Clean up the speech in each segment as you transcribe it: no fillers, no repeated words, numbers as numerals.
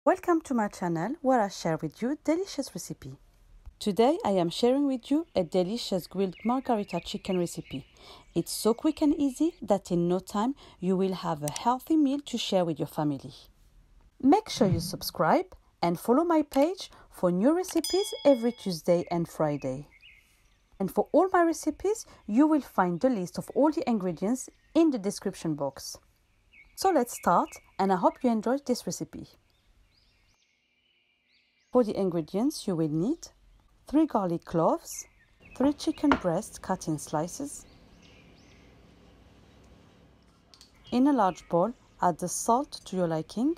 Welcome to my channel where I share with you delicious recipe. Today I am sharing with you a delicious grilled margarita chicken recipe. It's so quick and easy that in no time you will have a healthy meal to share with your family. Make sure you subscribe and follow my page for new recipes every Tuesday and Friday. And for all my recipes, you will find the list of all the ingredients in the description box. So let's start, and I hope you enjoyed this recipe. For the ingredients you will need 3 garlic cloves, 3 chicken breasts cut in slices. In a large bowl, add the salt to your liking,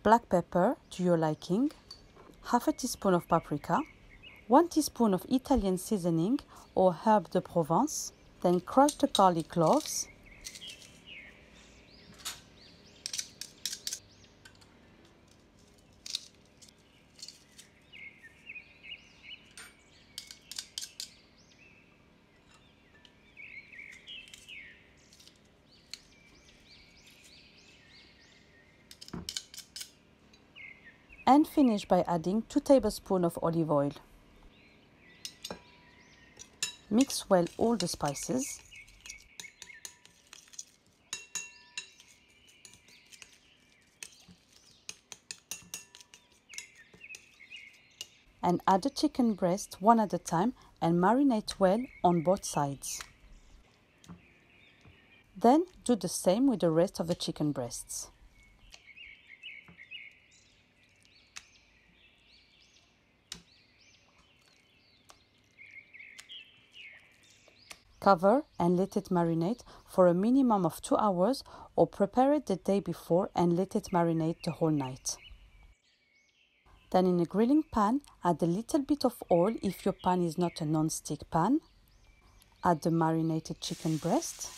black pepper to your liking, half a teaspoon of paprika, 1 teaspoon of Italian seasoning or herb de Provence, then crush the garlic cloves, and finish by adding 2 tablespoons of olive oil. Mix well all the spices. And add the chicken breast one at a time and marinate well on both sides. Then do the same with the rest of the chicken breasts. Cover and let it marinate for a minimum of 2 hours, or prepare it the day before and let it marinate the whole night. Then in a grilling pan, add a little bit of oil if your pan is not a non-stick pan. Add the marinated chicken breast.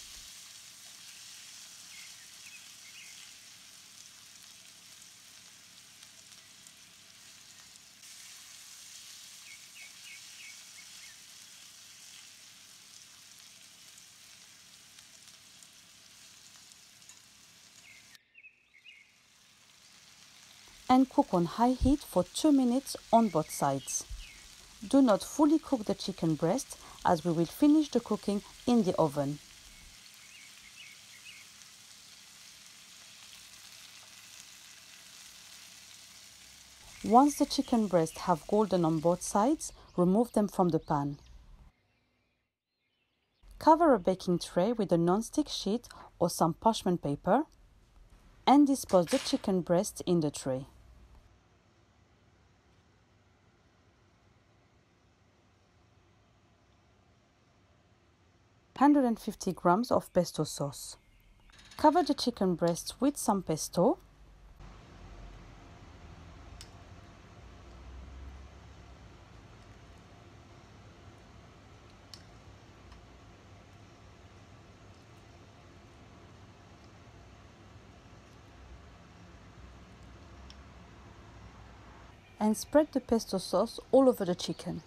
And cook on high heat for 2 minutes on both sides. Do not fully cook the chicken breast, as we will finish the cooking in the oven. Once the chicken breasts have golden on both sides, remove them from the pan. Cover a baking tray with a non-stick sheet or some parchment paper and dispose the chicken breast in the tray. 150 grams of pesto sauce. Cover the chicken breast with some pesto. And spread the pesto sauce all over the chicken.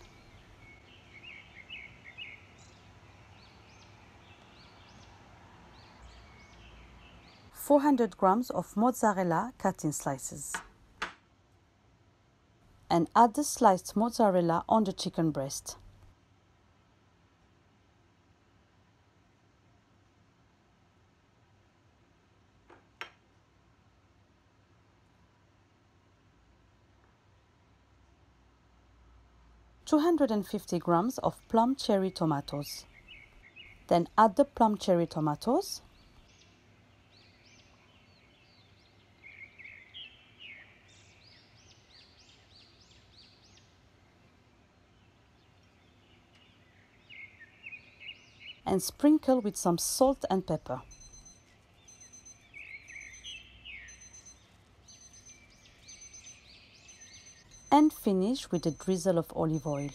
,400 grams of mozzarella cut in slices. And add the sliced mozzarella on the chicken breast. ,250 grams of plum cherry tomatoes. Then add the plum cherry tomatoes. And sprinkle with some salt and pepper. And finish with a drizzle of olive oil.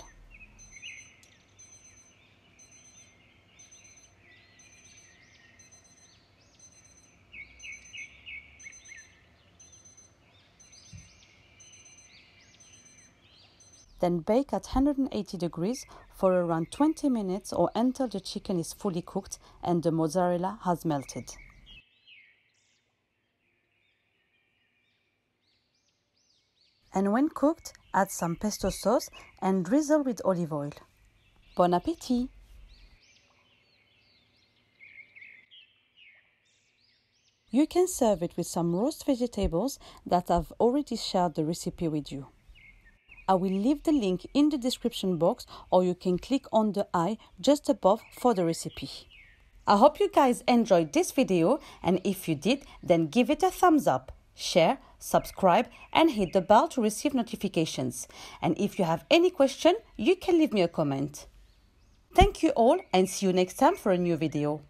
Then bake at 180 degrees for around 20 minutes or until the chicken is fully cooked and the mozzarella has melted. And when cooked, add some pesto sauce and drizzle with olive oil. Bon appétit! You can serve it with some roast vegetables that I've already shared the recipe with you. I will leave the link in the description box, or you can click on the eye just above for the recipe. I hope you guys enjoyed this video, and if you did, then give it a thumbs up, share, subscribe, and hit the bell to receive notifications. And if you have any question, you can leave me a comment. Thank you all, and see you next time for a new video.